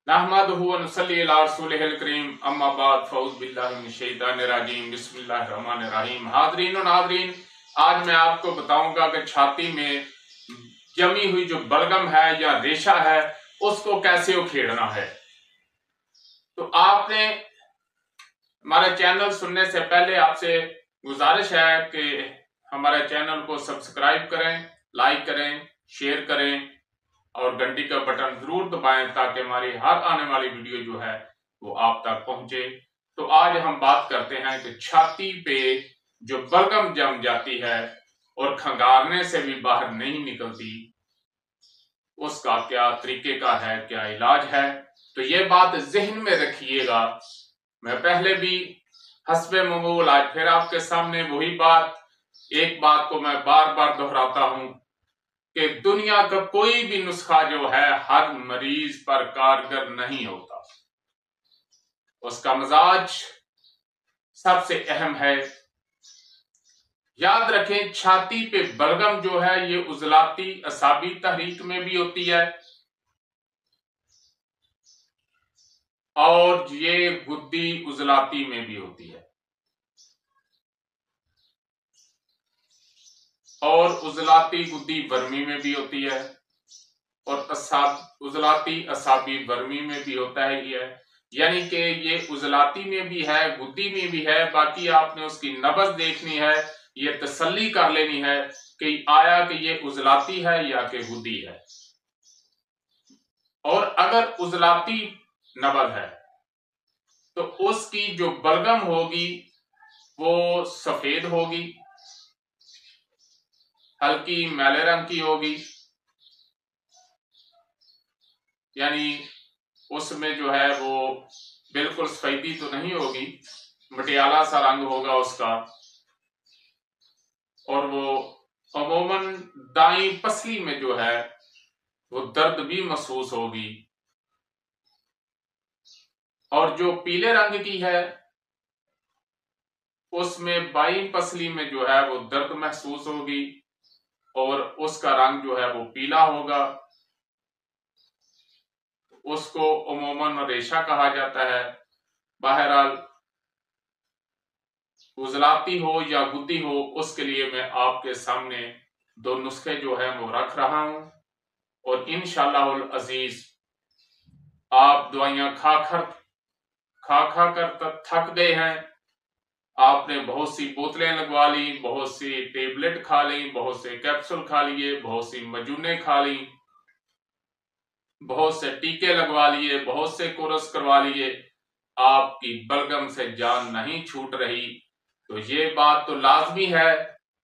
नहमदुहु व नुसल्ली अला रसूलिहिल करीम अम्मा बाद फऊज़ बिल्लाहि मिनश शैतानिर रजीम बिस्मिल्लाहिर रहमानिर रहीम। हाज़रीन व नाज़रीन, आज मैं आपको बताऊंगा कि छाती में जमी हुई जो बलगम है या रेशा है उसको कैसे उखेड़ना है। तो आपने हमारा चैनल सुनने से पहले आपसे गुजारिश है कि हमारे चैनल को सब्सक्राइब करें, लाइक करें, शेयर करें और घंटी का बटन जरूर दबाएं ताकि हमारी हर आने वाली वीडियो जो है वो आप तक पहुंचे। तो आज हम बात करते हैं कि छाती पे जो बलगम जम जाती है और खंगारने से भी बाहर नहीं निकलती, उसका क्या तरीके का है, क्या इलाज है। तो ये बात जहन में रखिएगा। मैं पहले भी हस्बे मकबूल आज फिर आपके सामने वही बात, एक बात को मैं बार बार दोहराता हूं कि दुनिया का कोई भी नुस्खा जो है हर मरीज पर कारगर नहीं होता। उसका मिजाज सबसे अहम है। याद रखें, छाती पे बलगम जो है ये उजलाती असाबी तहरीक में भी होती है और ये गुद्दी उजलाती में भी होती है। और उजलाती गुद्दी वर्मी में भी होती है और उजलाती असाबी वर्मी में भी होता है। ये यानी कि ये उजलाती में भी है, गुद्दी में भी है। बाकी आपने उसकी नब्ज देखनी है, ये तसल्ली कर लेनी है कि आया कि ये उजलाती है या कि गुद्दी है। और अगर उजलाती नब्ज है तो उसकी जो बलगम होगी वो सफेद होगी, हल्की मैले रंग की होगी, यानी उसमें जो है वो बिल्कुल सफेदी तो नहीं होगी, मटियाला सा रंग होगा उसका। और वो अमूमन दाईं पसली में जो है वो दर्द भी महसूस होगी। और जो पीले रंग की है उसमें बाईं पसली में जो है वो दर्द महसूस होगी और उसका रंग जो है वो पीला होगा। उसको अमूमन रेशा कहा जाता है। बहरहाल उजलाती हो या गुद्दी हो, उसके लिए मैं आपके सामने दो नुस्खे जो है वो रख रहा हूं। और इंशाअल्लाह अजीज, आप दवाइयां खा खा कर थक गए हैं। आपने बहुत सी बोतलें लगवा ली, बहुत सी टेबलेट खा ली, बहुत से कैप्सूल खा लिए, बहुत सी मजूने खा ली, बहुत से टीके लगवा लिए, बहुत से कोर्स करवा लिए, आपकी बलगम से जान नहीं छूट रही। तो ये बात तो लाजमी है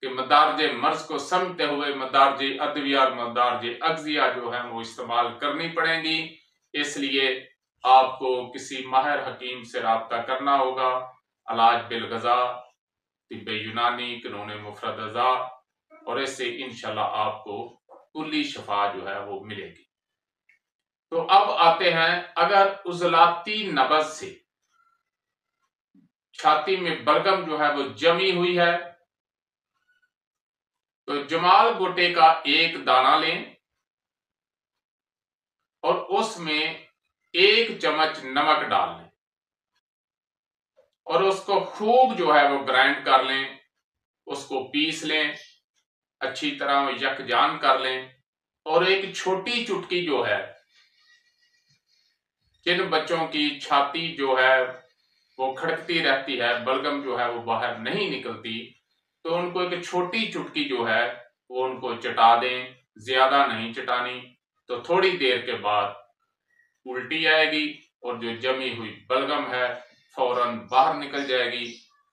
कि मदारजे मर्ज को समझते हुए मदारजे अद्विया और मदारजे अग्जिया जो है वो इस्तेमाल करनी पड़ेंगी। इसलिए आपको किसी माहिर हकीम से राब्ता करना होगा। इलाज बिल गजा, तिब्बे यूनानी, कानून मुफरद अज़ा, और इससे इंशाल्लाह आपको कुल्ली शफा जो है वो मिलेगी। तो अब आते हैं, अगर उजलाती नब्ज से छाती में बलगम जो है वो जमी हुई है तो जमाल गोटे का एक दाना लें और उसमें 1 चम्मच नमक डाल लें और उसको खूब जो है वो ग्राइंड कर लें, उसको पीस लें, अच्छी तरह यकजान कर लें। और एक छोटी चुटकी जो है, जिन बच्चों की छाती जो है वो खड़कती रहती है, बलगम जो है वो बाहर नहीं निकलती, तो उनको एक छोटी चुटकी जो है वो उनको चटा दें, ज्यादा नहीं चटानी। तो थोड़ी देर के बाद उल्टी आएगी और जो जमी हुई बलगम है फौरन बाहर निकल जाएगी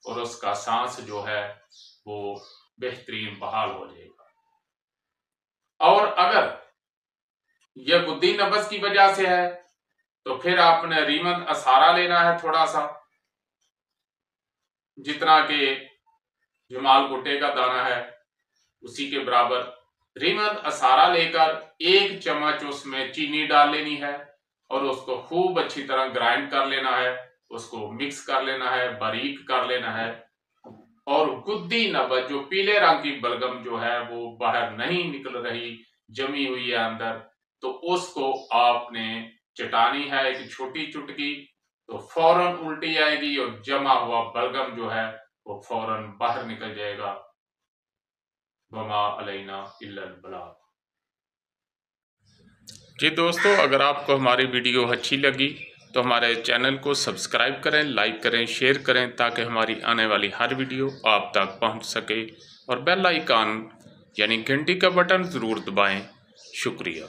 और उसका सांस जो है वो बेहतरीन बहाल हो जाएगा। और अगर यह गुद्दी नब्ज की वजह से है तो फिर आपने रीमन असारा लेना है, थोड़ा सा, जितना के जमाल गुट्टे का दाना है उसी के बराबर रीमन असारा लेकर 1 चम्मच उसमें चीनी डाल लेनी है और उसको खूब अच्छी तरह ग्राइंड कर लेना है, उसको मिक्स कर लेना है, बारीक कर लेना है। और गुद्दी नब्ज, जो पीले रंग की बलगम जो है वो बाहर नहीं निकल रही, जमी हुई है अंदर, तो उसको आपने चटानी है एक छोटी चुटकी तो फौरन उल्टी आएगी और जमा हुआ बलगम जो है वो फौरन बाहर निकल जाएगा। वमा अलैना इल्लल बलाग। जी दोस्तों, अगर आपको हमारी वीडियो अच्छी लगी तो हमारे चैनल को सब्सक्राइब करें, लाइक करें, शेयर करें ताकि हमारी आने वाली हर वीडियो आप तक पहुंच सके और बेल आइकन यानी घंटी का बटन ज़रूर दबाएं। शुक्रिया।